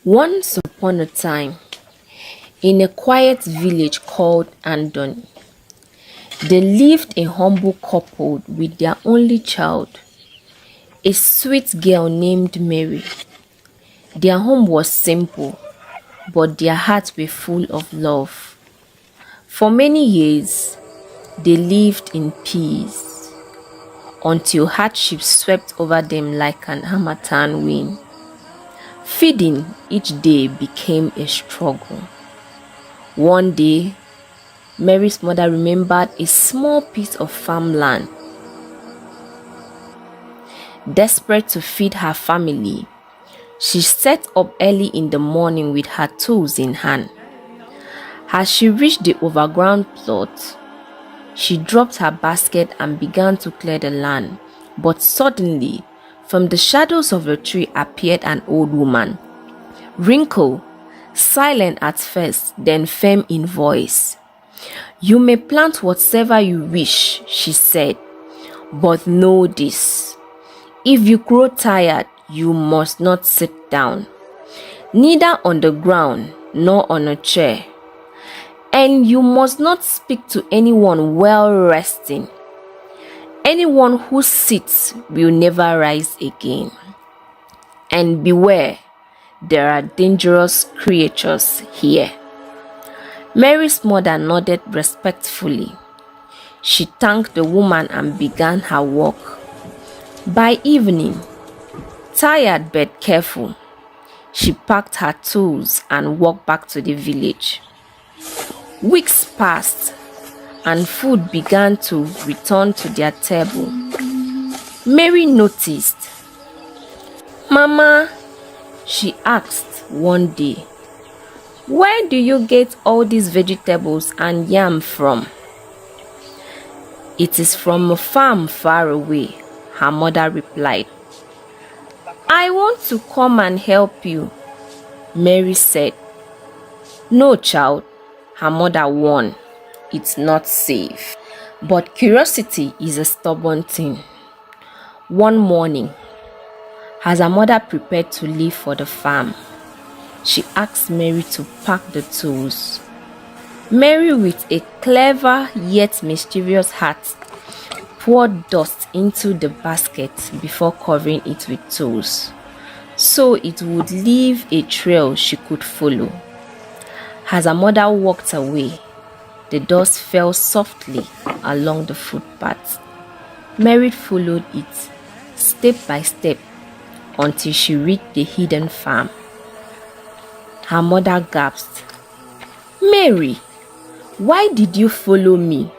Once upon a time, in a quiet village called Andoni, there lived a humble couple with their only child, a sweet girl named Mary. Their home was simple, but their hearts were full of love. For many years, they lived in peace until hardship swept over them like an harmattan wind. Feeding each day became a struggle. One day, Mary's mother remembered a small piece of farmland. Desperate to feed her family, she set up early in the morning with her tools in hand. As she reached the overgrown plot, she dropped her basket and began to clear the land. But suddenly, from the shadows of a tree appeared an old woman, wrinkled, silent at first, then firm in voice. "You may plant whatever you wish," she said, "but know this. If you grow tired, you must not sit down, neither on the ground nor on a chair. And you must not speak to anyone while resting. Anyone who sits will never rise again. And beware, there are dangerous creatures here." Mary's mother nodded respectfully. She thanked the woman and began her work. By evening, tired but careful, she packed her tools and walked back to the village. Weeks passed, and food began to return to their table. Mary noticed. "Mama," she asked one day, "where do you get all these vegetables and yam from?" "It is from a farm far away," her mother replied. "I want to come and help you," Mary said. "No, child," her mother warned. "It's not safe." But curiosity is a stubborn thing. One morning, as her mother prepared to leave for the farm, she asked Mary to pack the tools. Mary, with a clever yet mysterious heart, poured dust into the basket before covering it with tools, so it would leave a trail she could follow. As her mother walked away, the dust fell softly along the footpath. Mary followed it, step by step, until she reached the hidden farm. Her mother gasped, "Mary, why did you follow me?"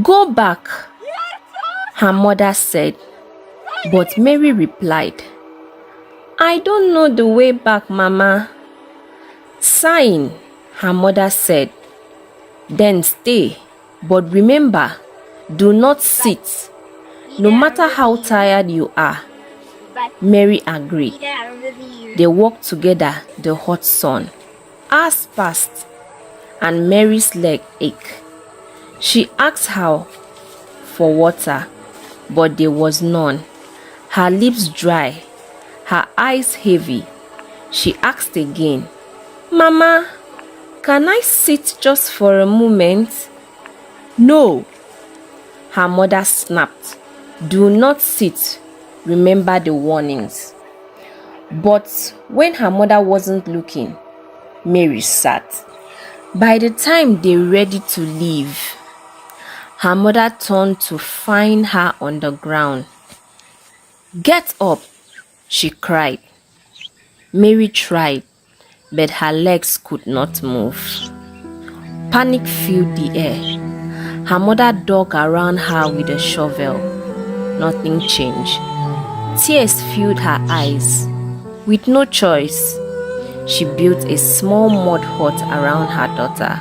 "Go back," her mother said. But Mary replied, "I don't know the way back, Mama." Sighing, her mother said, "Then stay, but remember, do not sit, no matter how tired you are." Mary agreed. They walked together the hot sun. Hours passed, and Mary's leg ached. She asked her for water, but there was none. Her lips dry, her eyes heavy. She asked again, "Mama, can I sit just for a moment?" "No," her mother snapped. "Do not sit. Remember the warnings." But when her mother wasn't looking, Mary sat. By the time they were ready to leave, her mother turned to find her on the ground. "Get up," she cried. Mary tried, but her legs could not move. Panic filled the air. Her mother dug around her with a shovel. Nothing changed. Tears filled her eyes. With no choice, she built a small mud hut around her daughter.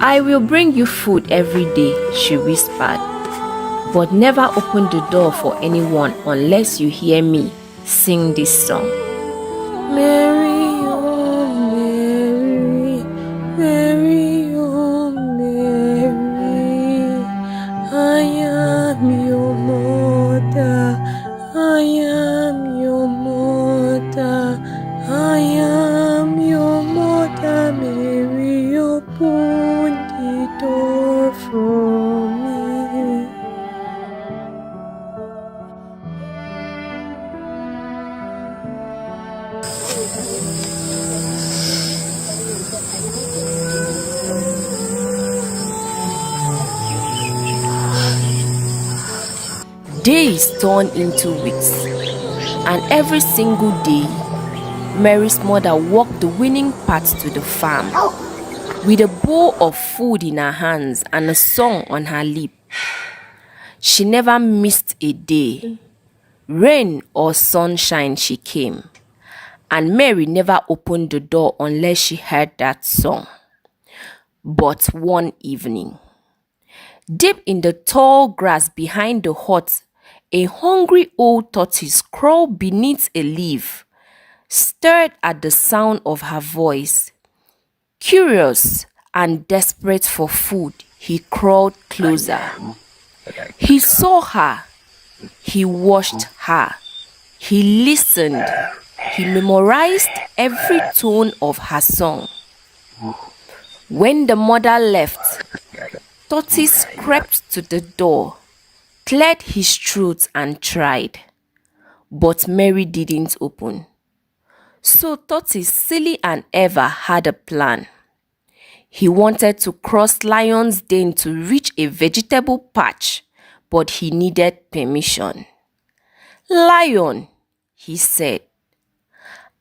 "I will bring you food every day," she whispered, "but never open the door for anyone unless you hear me sing this song." Mary, oh Mary, Mary, oh Mary, I am your mother, I am Days turned into weeks, and every single day, Mary's mother walked the winning path to the farm with a bowl of food in her hands and a song on her lip. She never missed a day. Rain or sunshine, she came, and Mary never opened the door unless she heard that song. But one evening, deep in the tall grass behind the hut, a hungry old tortoise crawled beneath a leaf, stirred at the sound of her voice. Curious and desperate for food, he crawled closer. He saw her. He watched her. He listened. He memorized every tone of her song. When the mother left, Tortoise crept to the door, cleared his throat and tried. But Mary didn't open. So Tortoise, silly and ever, had a plan. He wanted to cross Lion's Den to reach a vegetable patch, but he needed permission. "Lion," he said,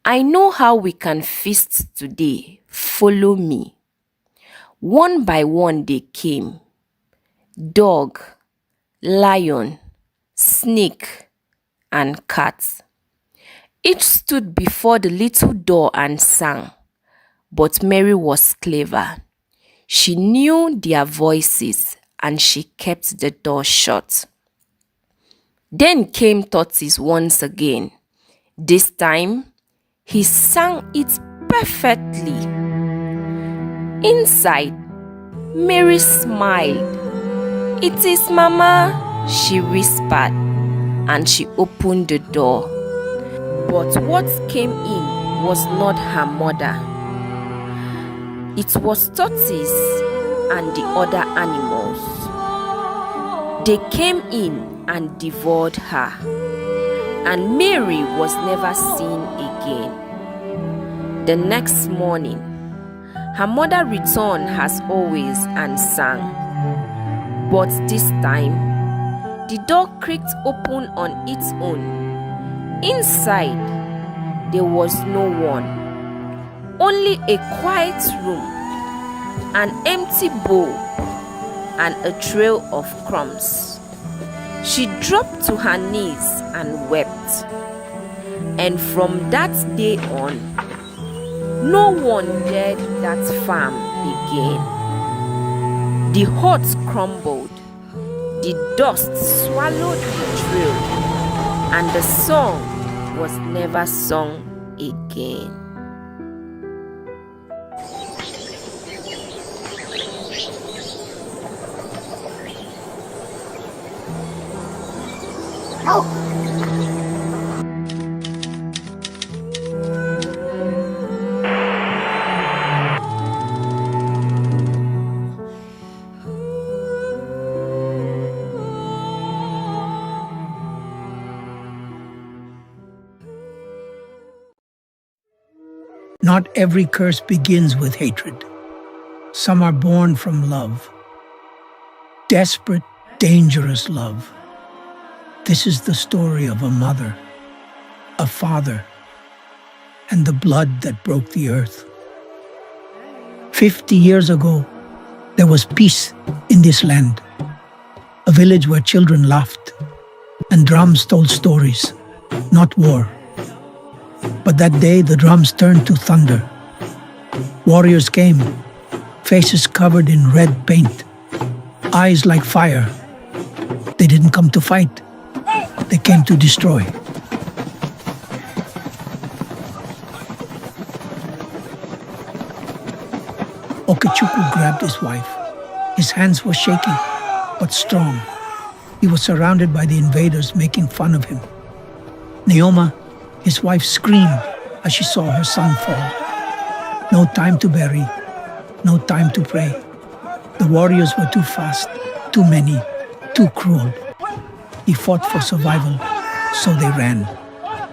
"I know how we can feast today. Follow me." One by one they came. Dog, lion, snake, and cat. Each stood before the little door and sang. But Mary was clever. She knew their voices and she kept the door shut. Then came Tortoise once again. This time, he sang it perfectly. Inside, Mary smiled. "It is Mama," she whispered, and she opened the door. But what came in was not her mother. It was Tortoise and the other animals. They came in and devoured her, and Mary was never seen again. The next morning, her mother returned as always and sang. But this time, the door creaked open on its own. Inside, there was no one. Only a quiet room, an empty bowl, and a trail of crumbs. She dropped to her knees and wept. And from that day on, no one dared that farm again. The hut crumbled, the dust swallowed the trail, and the song was never sung again. Not every curse begins with hatred. Some are born from love. Desperate, dangerous love. This is the story of a mother, a father, and the blood that broke the earth. 50 years ago, there was peace in this land. A village where children laughed and drums told stories, not war. But that day the drums turned to thunder. Warriors came, faces covered in red paint, eyes like fire. They didn't come to fight. They came to destroy. Okechukwu grabbed his wife. His hands were shaking, but strong. He was surrounded by the invaders making fun of him. Neoma, his wife, screamed as she saw her son fall. No time to bury, no time to pray. The warriors were too fast, too many, too cruel. He fought for survival, so they ran.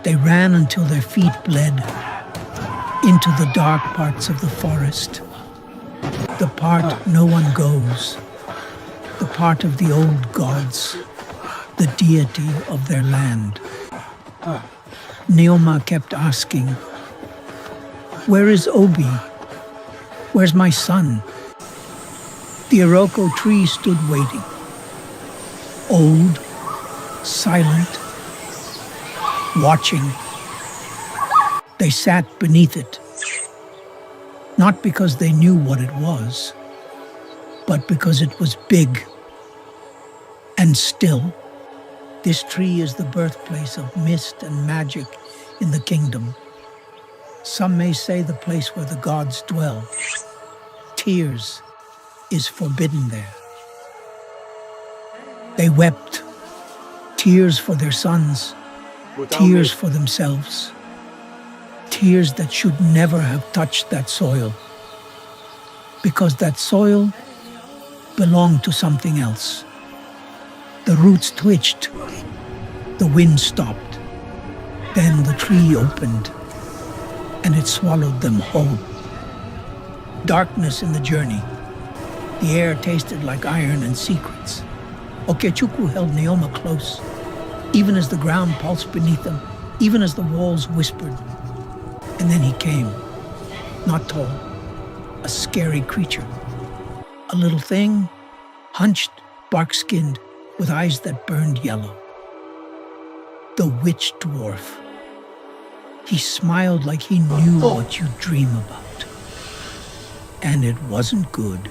They ran until their feet bled. into the dark parts of the forest, the part no one goes, the part of the old gods, the deity of their land. Neoma kept asking, "Where is Obi? Where's my son?" The Iroko tree stood waiting, old, silent, watching. They sat beneath it, not because they knew what it was, but because it was big and still. This tree is the birthplace of mist and magic in the kingdom. Some may say the place where the gods dwell. Tears is forbidden there. They wept, tears for their sons, tears for themselves, tears that should never have touched that soil, because that soil belonged to something else. The roots twitched, the wind stopped, then the tree opened, and it swallowed them whole. Darkness in the journey. The air tasted like iron and secrets. Okechukwu held Neoma close, even as the ground pulsed beneath them, even as the walls whispered. And then he came, not tall, a scary creature. A little thing, hunched, bark-skinned, with eyes that burned yellow. The witch dwarf. He smiled like he knew what you dream about. And it wasn't good.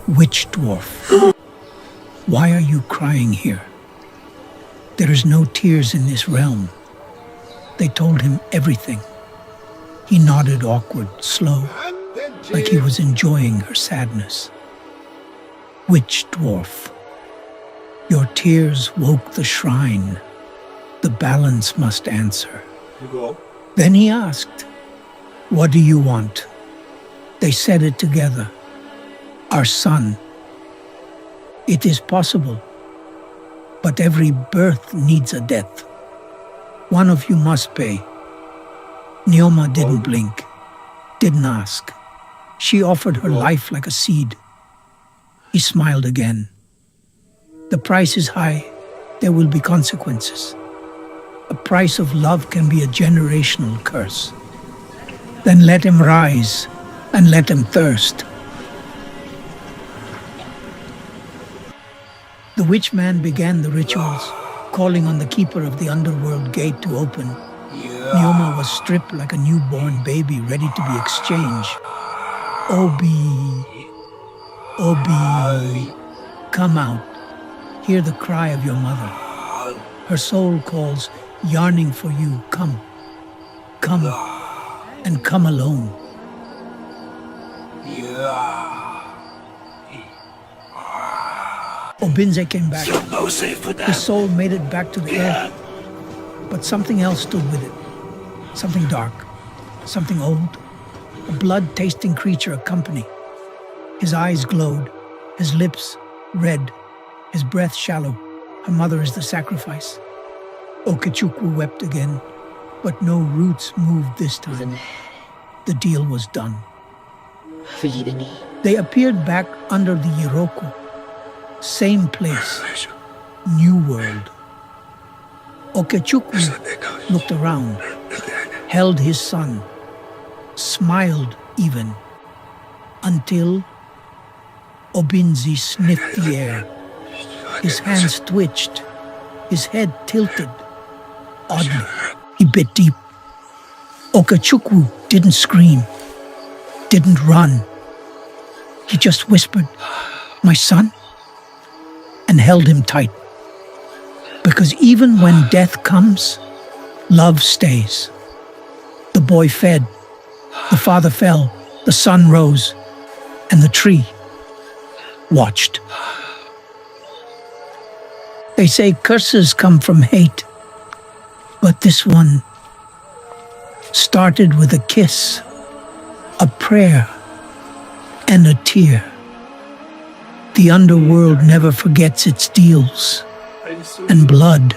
Witch dwarf, why are you crying here? There is no tears in this realm. They told him everything. He nodded awkward, slow, like he was enjoying her sadness. Witch dwarf, your tears woke the shrine. The balance must answer. Then he asked, "What do you want?" They said it together. "Our son." It is possible, but every birth needs a death. One of you must pay. Neoma didn't blink, didn't ask. She offered her life like a seed. He smiled again. The price is high. There will be consequences. A price of love can be a generational curse. Then let him rise and let him thirst. The witch man began the rituals, calling on the keeper of the underworld gate to open. Neoma was stripped like a newborn baby ready to be exchanged. Obi, Obi, come out. Hear the cry of your mother. Her soul calls, yearning for you. Come, come, and come alone. Obinze came back. His soul made it back to the earth. But something else stood with it. Something dark, something old. A blood-tasting creature, a company. His eyes glowed, his lips red, his breath shallow. Her mother is the sacrifice. Okechukwu wept again, but no roots moved this time. The deal was done. They appeared back under the Iroko. Same place, new world. Okechukwu looked around, held his son, smiled even, until Obinze sniffed the air. His hands twitched, his head tilted. Oddly, he bit deep. Okechukwu didn't scream, didn't run. He just whispered, "My son?" and held him tight. Because even when death comes, love stays. The boy fed, the father fell, the sun rose, and the tree watched. They say curses come from hate, but this one started with a kiss, a prayer, and a tear. The underworld never forgets its deals, and blood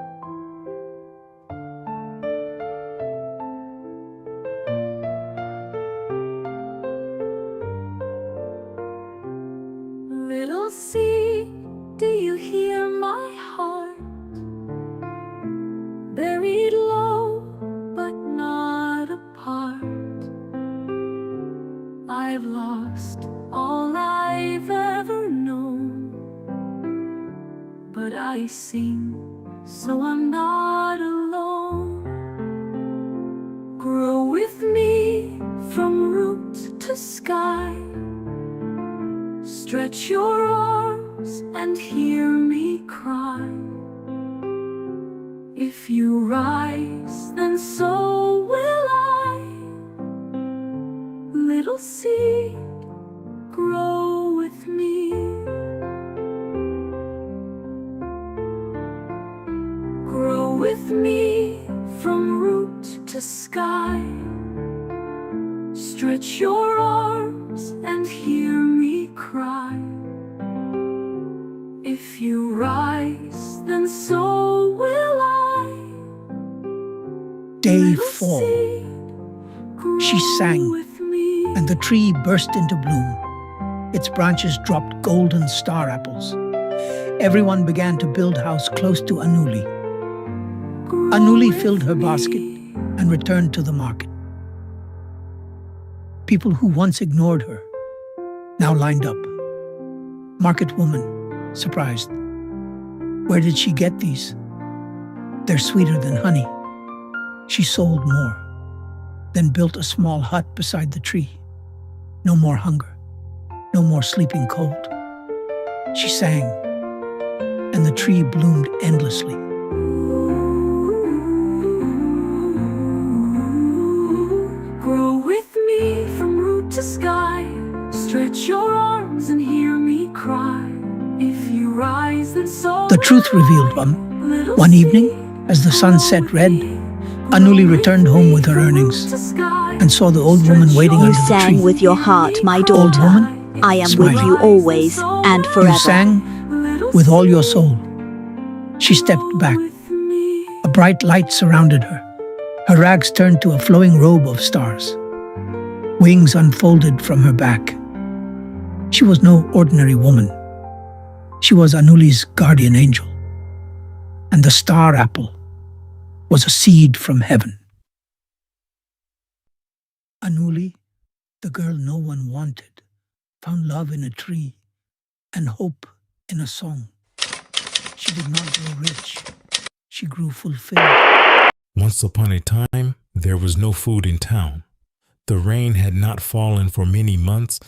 but I sing, so I'm not alone. Grow with me from root to sky. Stretch your arms and hear me cry. If you rise, then so will I. Little seed, grow with me. Grow with me from root to sky. Stretch your arms and hear me cry. If you rise, then so will I. Day 4. She sang, and the tree burst into bloom. Its branches dropped golden star apples. Everyone began to build house close to Anuli. Anuli filled her basket and returned to the market. People who once ignored her now lined up. Market woman, surprised. Where did she get these? They're sweeter than honey. She sold more, then built a small hut beside the tree. No more hunger, no more sleeping cold. She sang, and the tree bloomed endlessly. Grow with me from root to sky. Stretch your arms and hear me cry. If you rise, then so The truth revealed one evening, as the sun set red, Anuli returned home with her earnings and saw the old woman waiting under You the sang tree. with your heart, my Old daughter. woman, I am smiling. with you always and You forever. sang with all your soul. She stepped back. A bright light surrounded her. Her rags turned to a flowing robe of stars. Wings unfolded from her back. She was no ordinary woman. She was Anuli's guardian angel. And the star apple was a seed from heaven. Anuli, the girl no one wanted, found love in a tree and hope in a song. She did not grow rich. She grew fulfilled. Once upon a time, there was no food in town. The rain had not fallen for many months,